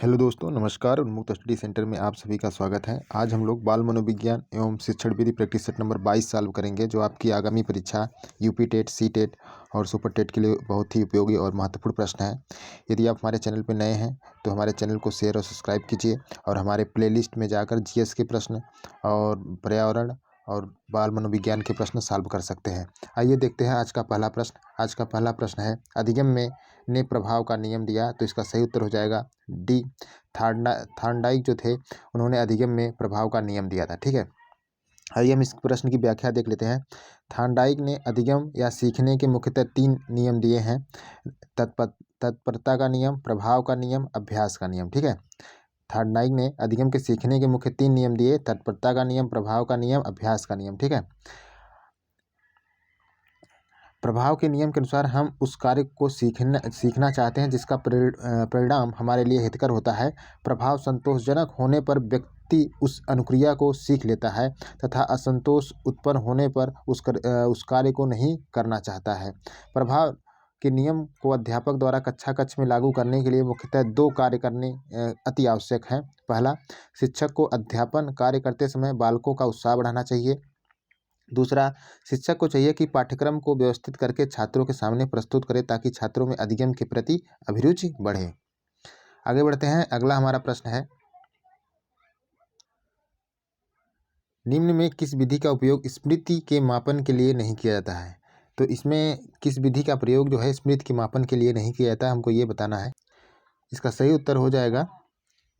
Hello दोस्तों, नमस्कार। उन्मुक्त स्टडी सेंटर में आप सभी का स्वागत है। आज हम लोग बाल मनोविज्ञान एवं शिक्षण विधि प्रैक्टिस सेट नंबर 22 सॉल्व करेंगे, जो आपकी आगामी परीक्षा यूपी टेट, सी टेट और सुपर टेट के लिए बहुत ही उपयोगी और महत्वपूर्ण प्रश्न है। यदि आप हमारे चैनल पर नए हैं तो हमारे चैनल को शेयर और सब्सक्राइब कीजिए और हमारे प्लेलिस्ट में जाकर जीएस के प्रश्न और पर्यावरण और बाल मनोविज्ञान के प्रश्न सॉल्व कर सकते हैं। आइए देखते हैं आज का पहला प्रश्न। आज का पहला प्रश्न है, अधिगम में ने प्रभाव का नियम दिया, तो इसका सही उत्तर हो जाएगा डी। थार्नडाइक जो थे उन्होंने अधिगम में प्रभाव का नियम दिया था। ठीक है, आइए हम इस प्रश्न की व्याख्या देख लेते हैं। थार्नडाइक ने अधिगम या सीखने के मुख्यतः 3 नियम दिए हैं: तत्परता का नियम, प्रभाव का नियम, अभ्यास का नियम। ठीक है, थार्नडाइक ने अधिगम के सीखने के मुख्य 3 नियम दिए: तत्परता का नियम, प्रभाव का नियम, अभ्यास का नियम। ठीक है, प्रभाव के नियम के अनुसार हम उस कार्य को सीखना चाहते हैं जिसका परिणाम हमारे लिए हितकर होता है। प्रभाव संतोषजनक होने पर व्यक्ति उस अनुक्रिया को सीख लेता है तथा असंतोष उत्पन्न होने पर उस कार्य को नहीं करना चाहता है। प्रभाव के नियम को अध्यापक द्वारा कक्षा कक्ष में लागू करने के लिए मुख्यतः 2 कार्य करने अति आवश्यक हैं। पहला, शिक्षक को अध्यापन कार्य करते समय बालकों का उत्साह बढ़ाना चाहिए। दूसरा, शिक्षक को चाहिए कि पाठ्यक्रम को व्यवस्थित करके छात्रों के सामने प्रस्तुत करे ताकि छात्रों में अधिगम के प्रति अभिरुचि बढ़े। आगे बढ़ते हैं। अगला हमारा प्रश्न है, निम्न में किस विधि का उपयोग स्मृति के मापन के लिए नहीं किया जाता है? तो इसमें किस विधि का प्रयोग जो है स्मृति के मापन के लिए नहीं किया जाता है, हमको ये बताना है। इसका सही उत्तर हो जाएगा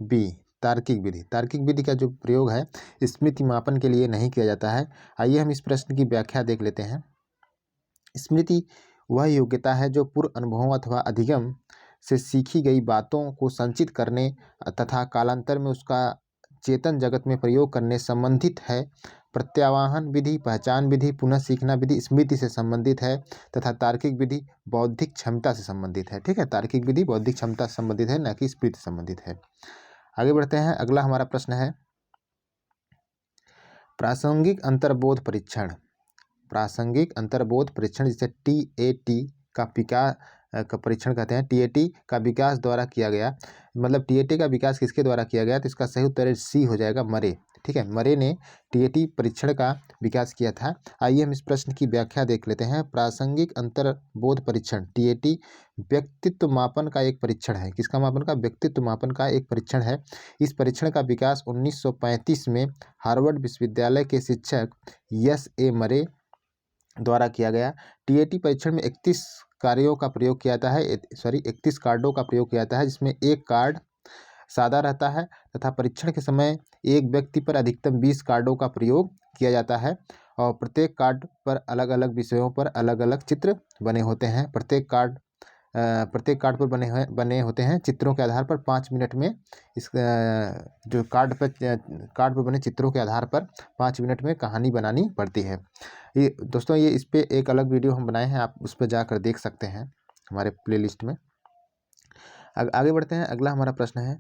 बी, तार्किक विधि। तार्किक विधि का जो प्रयोग है स्मृति मापन के लिए नहीं किया जाता है। आइए हम इस प्रश्न की व्याख्या देख लेते हैं। स्मृति वह योग्यता है जो पूर्व अनुभवों अथवा अधिगम से सीखी गई बातों को संचित करने तथा कालांतर में उसका चेतन जगत में प्रयोग करने संबंधित है। प्रत्यावाहन विधि, पहचान विधि, पुनः सीखना विधि स्मृति से संबंधित है तथा तार्किक विधि बौद्धिक क्षमता से संबंधित है। ठीक है, तार्किक विधि बौद्धिक क्षमता से संबंधित है, न कि स्मृति से संबंधित है। आगे बढ़ते हैं। अगला हमारा प्रश्न है, प्रासंगिक अंतर्बोध परीक्षण। प्रासंगिक अंतर्बोध परीक्षण जिसे TAT का परीक्षण कहते हैं, TAT का विकास द्वारा किया गया, मतलब TAT का विकास किसके द्वारा किया गया? तो इसका सही उत्तर सी हो जाएगा, मरे। ठीक है, मरे ने TAT परीक्षण का विकास किया था। आइए हम इस प्रश्न की व्याख्या देख लेते हैं। प्रासंगिक अंतर्बोध परीक्षण TAT व्यक्तित्व मापन का एक परीक्षण है। किसका मापन का? व्यक्तित्व मापन का एक परीक्षण है। इस परीक्षण का विकास 1935 में हार्वर्ड विश्वविद्यालय के शिक्षक S.A. मरे द्वारा किया गया। TAT परीक्षण में 31 कार्यों का प्रयोग किया जाता है, 31 कार्डों का प्रयोग किया जाता है, जिसमें एक कार्ड सादा रहता है तथा परीक्षण के समय एक व्यक्ति पर अधिकतम 20 कार्डों का प्रयोग किया जाता है और प्रत्येक कार्ड पर अलग अलग विषयों पर अलग अलग चित्र बने होते हैं। प्रत्येक कार्ड पर बने होते हैं चित्रों के आधार पर 5 मिनट में इस जो कार्ड पर बने चित्रों के आधार पर 5 मिनट में कहानी बनानी पड़ती है। ये दोस्तों, ये इस पे एक अलग वीडियो हम बनाए हैं, आप उस पर जाकर देख सकते हैं हमारे प्लेलिस्ट में। आगे बढ़ते हैं। अगला हमारा प्रश्न है,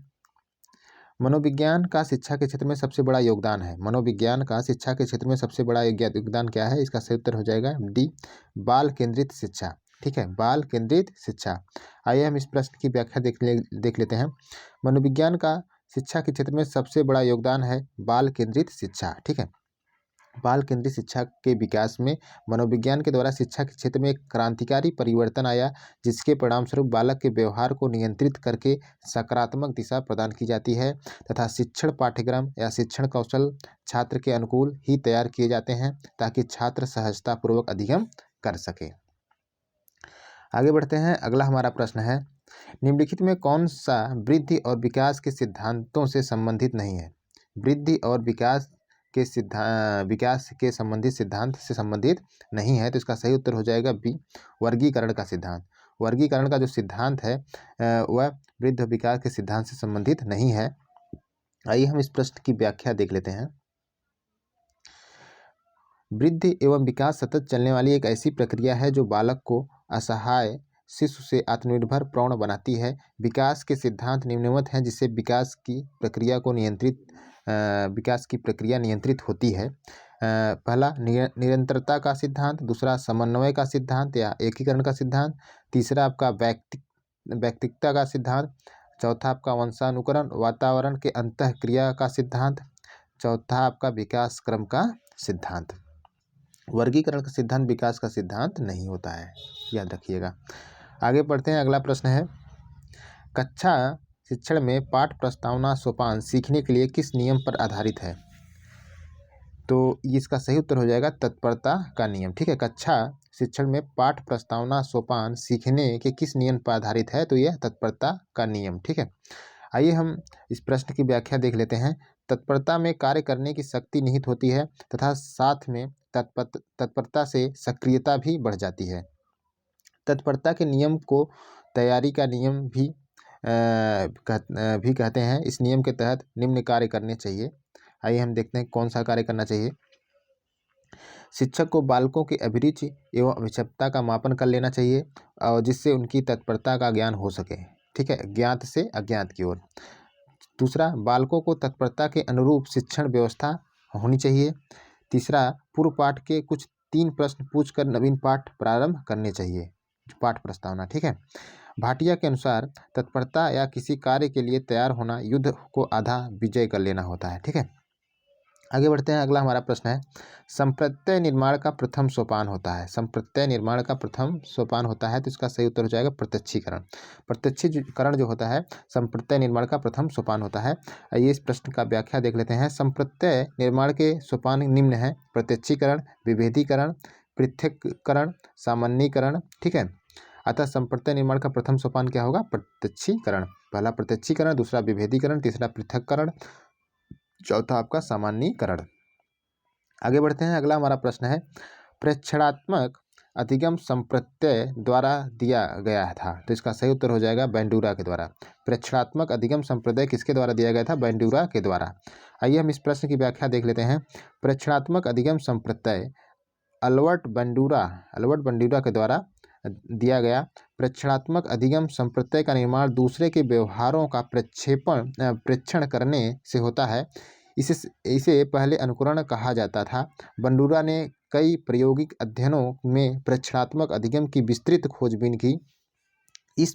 मनोविज्ञान का शिक्षा के क्षेत्र में सबसे बड़ा योगदान है। मनोविज्ञान का शिक्षा के क्षेत्र में सबसे बड़ा योगदान क्या है? इसका सही उत्तर हो जाएगा डी, बाल केंद्रित शिक्षा। ठीक है, बाल केंद्रित शिक्षा। आइए हम इस प्रश्न की व्याख्या देख लेते हैं। मनोविज्ञान का शिक्षा के क्षेत्र में सबसे बड़ा योगदान है बाल केंद्रित शिक्षा। ठीक है, बाल केंद्रित शिक्षा के विकास में मनोविज्ञान के द्वारा शिक्षा के क्षेत्र में एक क्रांतिकारी परिवर्तन आया, जिसके परिणामस्वरूप बालक के व्यवहार को नियंत्रित करके सकारात्मक दिशा प्रदान की जाती है तथा शिक्षण पाठ्यक्रम या शिक्षण कौशल छात्र के अनुकूल ही तैयार किए जाते हैं ताकि छात्र सहजतापूर्वक अधिगम कर सके। आगे बढ़ते हैं। अगला हमारा प्रश्न है, निम्नलिखित में कौन सा वृद्धि और विकास के सिद्धांतों से संबंधित नहीं है? वृद्धि और विकास के संबंधित सिद्धांत से संबंधित नहीं है, तो इसका सही उत्तर हो जाएगा बी, वर्गीकरण का सिद्धांत। वर्गीकरण का जो सिद्धांत है वह वृद्धि और विकास के सिद्धांत से संबंधित नहीं है। आइए हम इस प्रश्न की व्याख्या देख लेते हैं। वृद्धि एवं विकास सतत चलने वाली एक ऐसी प्रक्रिया है जो बालक को असहाय शिशु से आत्मनिर्भर प्रौढ़ बनाती है। विकास के सिद्धांत निम्नवत हैं जिससे विकास की प्रक्रिया नियंत्रित होती है। पहला, निरंतरता का सिद्धांत। दूसरा, समन्वय का सिद्धांत या एकीकरण का सिद्धांत। तीसरा आपका व्यक्तिकता का सिद्धांत। चौथा आपका वंशानुकरण, वातावरण के अंतःक्रिया का सिद्धांत। चौथा आपका विकास क्रम का सिद्धांत। वर्गीकरण का सिद्धांत विकास का सिद्धांत नहीं होता है, याद रखिएगा। आगे बढ़ते हैं, अगला प्रश्न है, कक्षा शिक्षण में पाठ प्रस्तावना सोपान सीखने के लिए किस नियम पर आधारित है? तो इसका सही उत्तर हो जाएगा तत्परता का नियम। ठीक है, कक्षा शिक्षण में पाठ प्रस्तावना सोपान सीखने के किस नियम पर आधारित है? तो यह तत्परता का नियम। ठीक है, आइए हम इस प्रश्न की व्याख्या देख लेते हैं। तत्परता में कार्य करने की शक्ति निहित होती है तथा साथ में तत्परता से सक्रियता भी बढ़ जाती है। तत्परता के नियम को तैयारी का नियम भी कहते हैं। इस नियम के तहत निम्न कार्य करने चाहिए। आइए हम देखते हैं कौन सा कार्य करना चाहिए। शिक्षक को बालकों की अभिरुचि एवं अभिक्षमता का मापन कर लेना चाहिए और जिससे उनकी तत्परता का ज्ञान हो सके। ठीक है, ज्ञात से अज्ञात की ओर। दूसरा, बालकों को तत्परता के अनुरूप शिक्षण व्यवस्था होनी चाहिए। तीसरा, पूर्व पाठ के कुछ 3 प्रश्न पूछकर नवीन पाठ प्रारंभ करने चाहिए, पाठ प्रस्तावना। ठीक है, भाटिया के अनुसार तत्परता या किसी कार्य के लिए तैयार होना युद्ध को आधा विजय कर लेना होता है। ठीक है, आगे बढ़ते हैं। अगला हमारा प्रश्न है, संप्रत्यय निर्माण का प्रथम सोपान होता है। संप्रत्यय निर्माण का प्रथम सोपान होता है, तो इसका सही उत्तर हो जाएगा प्रत्यक्षीकरण। प्रत्यक्षीकरण जो होता है संप्रत्यय निर्माण का प्रथम सोपान होता है। आइए इस प्रश्न का व्याख्या देख लेते हैं। संप्रत्यय निर्माण के सोपान निम्न है: प्रत्यक्षीकरण, विभेदीकरण, पृथक्करण, सामान्यीकरण। ठीक है, अतः संप्रत्यय निर्माण का प्रथम सोपान क्या होगा? प्रत्यक्षीकरण। पहला प्रत्यक्षीकरण, दूसरा विभेदीकरण, तीसरा पृथक्करण, चौथा आपका सामान्यीकरण। आगे बढ़ते हैं। अगला हमारा प्रश्न है, प्रेक्षणात्मक अधिगम संप्रत्यय द्वारा दिया गया था। तो इसका सही उत्तर हो जाएगा बैंडुरा के द्वारा। प्रेक्षणात्मक अधिगम संप्रत्यय किसके द्वारा दिया गया था? बैंडुरा के द्वारा। आइए हम इस प्रश्न की व्याख्या देख लेते हैं। प्रेक्षणात्मक अधिगम संप्रत्यय अल्बर्ट बंडूरा के द्वारा दिया गया। प्रेक्षणात्मक अधिगम संप्रत्यय का निर्माण दूसरे के व्यवहारों का प्रेक्षण करने से होता है। इसे पहले अनुकरण कहा जाता था। बंडूरा ने कई प्रायोगिक अध्ययनों में प्रेक्षणात्मक अधिगम की विस्तृत खोजबीन की। इस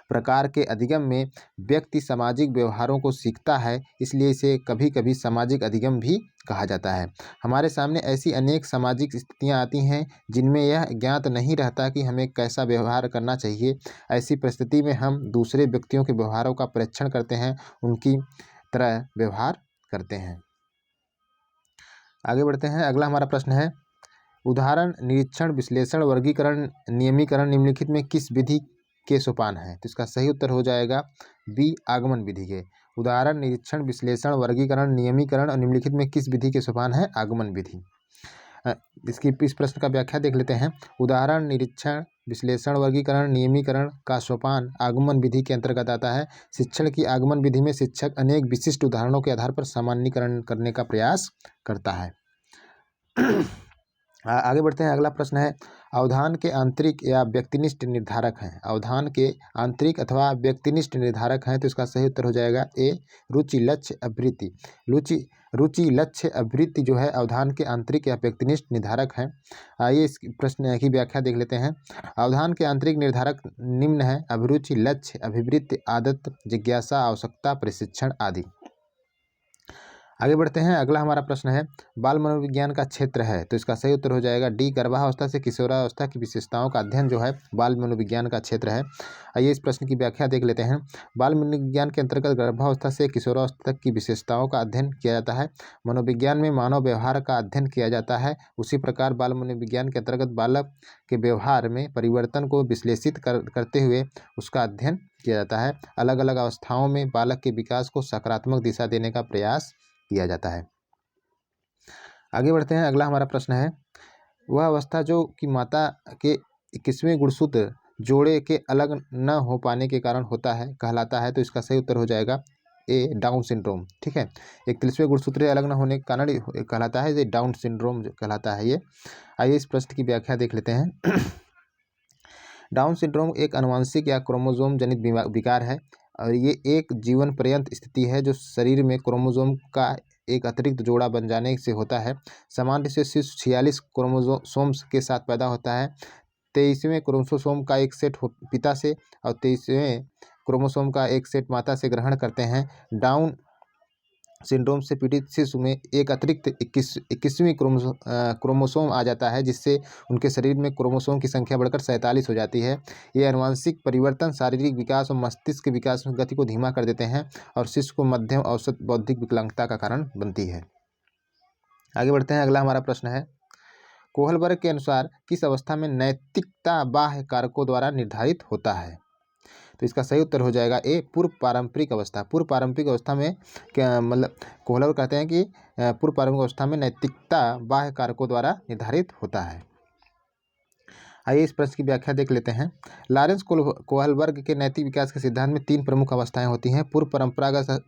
प्रकार के अधिगम में व्यक्ति सामाजिक व्यवहारों को सीखता है, इसलिए इसे कभी कभी सामाजिक अधिगम भी कहा जाता है। हमारे सामने ऐसी अनेक सामाजिक स्थितियां आती हैं जिनमें यह ज्ञात नहीं रहता कि हमें कैसा व्यवहार करना चाहिए। ऐसी परिस्थिति में हम दूसरे व्यक्तियों के व्यवहारों का परीक्षण करते हैं, उनकी तरह व्यवहार करते हैं। आगे बढ़ते हैं। अगला हमारा प्रश्न है, उदाहरण, निरीक्षण, विश्लेषण, वर्गीकरण, नियमीकरण निम्नलिखित में किस विधि के सोपान है? तो इसका सही उत्तर हो जाएगा बी, आगमन विधि के। उदाहरण, निरीक्षण, विश्लेषण, वर्गीकरण, नियमीकरण और निम्नलिखित में किस विधि के सोपान है? आगमन विधि। इस प्रश्न का व्याख्या देख लेते हैं। उदाहरण, निरीक्षण, विश्लेषण, वर्गीकरण, नियमीकरण का सोपान आगमन विधि के अंतर्गत आता है। शिक्षण की आगमन विधि में शिक्षक अनेक विशिष्ट उदाहरणों के आधार पर सामान्यीकरण करने का प्रयास करता है। आगे बढ़ते हैं। अगला प्रश्न है, अवधान के आंतरिक या व्यक्तिनिष्ठ निर्धारक हैं। अवधान के आंतरिक अथवा व्यक्तिनिष्ठ निर्धारक हैं, तो इसका सही उत्तर हो जाएगा ए, रुचि, लक्ष्य, अभिवृत्ति। रुचि, लक्ष्य, अभिवृत्ति जो है अवधान के आंतरिक या व्यक्तिनिष्ठ निर्धारक हैं। आइए इस प्रश्न की व्याख्या देख लेते हैं। अवधान के आंतरिक निर्धारक निम्न है: अभिरुचि, लक्ष्य, अभिवृत्ति, आदत, जिज्ञासा, आवश्यकता, प्रशिक्षण आदि। आगे बढ़ते हैं। अगला हमारा प्रश्न है, बाल मनोविज्ञान का क्षेत्र है। तो इसका सही उत्तर हो जाएगा डी, गर्भावस्था से किशोरावस्था की विशेषताओं का अध्ययन जो है बाल मनोविज्ञान का क्षेत्र है। आइए इस प्रश्न की व्याख्या देख लेते हैं। बाल मनोविज्ञान के अंतर्गत गर्भावस्था से किशोरावस्था तक की विशेषताओं का अध्ययन किया जाता है। मनोविज्ञान में मानव व्यवहार का अध्ययन किया जाता है। उसी प्रकार बाल मनोविज्ञान के अंतर्गत बालक के व्यवहार में परिवर्तन को विश्लेषित करते हुए उसका अध्ययन किया जाता है। अलग अलग अवस्थाओं में बालक के विकास को सकारात्मक दिशा देने का प्रयास किया जाता है। आगे बढ़ते हैं। अगला हमारा प्रश्न है, वह अवस्था जो कि माता के 21वें गुणसूत्र जोड़े के अलग न हो पाने के कारण होता है कहलाता है। तो इसका सही उत्तर हो जाएगा ए, डाउन सिंड्रोम। ठीक है, 21वें गुणसूत्र अलग न होने के कारण कहलाता है, ये डाउन सिंड्रोम कहलाता है ये। आइए इस प्रश्न की व्याख्या देख लेते हैं। डाउन सिंड्रोम एक आनुवंशिक या क्रोमोसोम जनित विकार है और ये एक जीवन पर्यंत स्थिति है जो शरीर में क्रोमोसोम का एक अतिरिक्त जोड़ा बन जाने से होता है। सामान्य से शिशु 46 क्रोमोसोम्स के साथ पैदा होता है। 23वें क्रोमोसोम का एक सेट पिता से और 23वें क्रोमोसोम का एक सेट माता से ग्रहण करते हैं। डाउन सिंड्रोम से पीड़ित शिशु में एक अतिरिक्त 21वीं क्रोमोसोम आ जाता है, जिससे उनके शरीर में क्रोमोसोम की संख्या बढ़कर 47 हो जाती है। ये आनुवंशिक परिवर्तन शारीरिक विकास और मस्तिष्क विकास में गति को धीमा कर देते हैं और शिशु को मध्यम औसत बौद्धिक विकलांगता का कारण बनती है। आगे बढ़ते हैं। अगला हमारा प्रश्न है, कोहलबर्ग के अनुसार किस अवस्था में नैतिकता बाह्य कारकों द्वारा निर्धारित होता है? तो इसका सही उत्तर हो जाएगा ए, पूर्व पारंपरिक अवस्था। पूर्व पारंपरिक अवस्था में क्या मतलब कोहलबर्ग कहते हैं कि पूर्व पारंपरिक अवस्था में नैतिकता बाह्य कारकों द्वारा निर्धारित होता है। आइए इस प्रश्न की व्याख्या देख लेते हैं। लॉरेंस कोहलबर्ग के नैतिक विकास के सिद्धांत में 3 प्रमुख अवस्थाएं होती हैं। पूर्व परंपरागत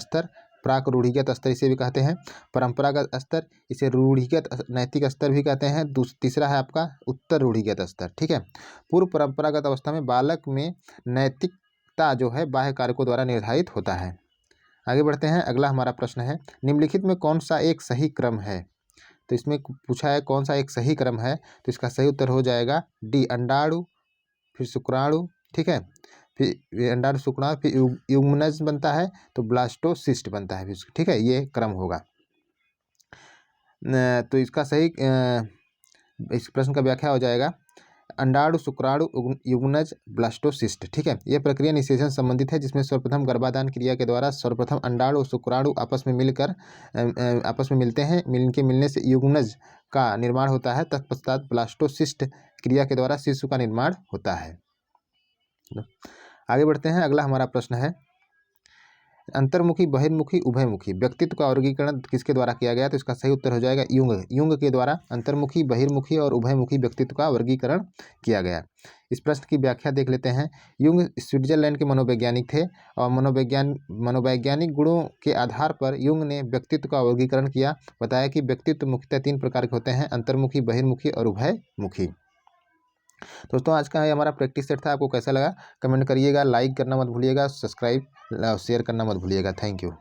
स्तर, प्राक रूढ़िगत स्तर इसे भी कहते हैं। परंपरागत स्तर, इसे रूढ़िगत नैतिक स्तर भी कहते हैं। तीसरा है आपका उत्तर रूढ़िगत स्तर। ठीक है। पूर्व परंपरागत अवस्था में बालक में नैतिकता जो है बाह्य कारकों द्वारा निर्धारित होता है। आगे बढ़ते हैं। अगला हमारा प्रश्न है, निम्नलिखित में कौन सा एक सही क्रम है? तो इसमें पूछा है कौन सा एक सही क्रम है, तो इसका सही उत्तर हो जाएगा डी, अंडाणु फिर शुक्राणु। ठीक है, फिर अंडाणु शुक्राणु फिर युग्मनज बनता है तो ब्लास्टोसिस्ट बनता है। ठीक है, ये क्रम होगा। तो इसका सही इस प्रश्न का व्याख्या हो जाएगा अंडाणु शुक्राणु युग्मनज ब्लास्टोसिस्ट। ठीक है, यह प्रक्रिया निषेचन संबंधित है, जिसमें सर्वप्रथम गर्भाधान क्रिया के द्वारा सर्वप्रथम अंडाणु और शुक्राणु आपस में मिलते हैं। मिलने से युग्मनज का निर्माण होता है। तत्पश्चात ब्लास्टोसिस्ट क्रिया के द्वारा शिशु का निर्माण होता है। आगे बढ़ते हैं। अगला हमारा प्रश्न है, अंतर्मुखी, बहिर्मुखी, उभयमुखी व्यक्तित्व का वर्गीकरण किसके द्वारा किया गया? तो इसका सही उत्तर हो जाएगा युंग के द्वारा अंतर्मुखी, बहिर्मुखी और उभयमुखी व्यक्तित्व का वर्गीकरण किया गया। इस प्रश्न की व्याख्या देख लेते हैं। युंग स्विट्जरलैंड के मनोवैज्ञानिक थे और मनोवैज्ञानिक गुणों के आधार पर युंग ने व्यक्तित्व का वर्गीकरण किया। बताया कि व्यक्तित्व मुख्यतः 3 प्रकार के होते हैं, अंतर्मुखी, बहिर्मुखी और उभयमुखी। दोस्तों आज का हमारा प्रैक्टिस सेट था, आपको कैसा लगा कमेंट करिएगा, लाइक करना मत भूलिएगा, सब्सक्राइब शेयर करना मत भूलिएगा। Thank you.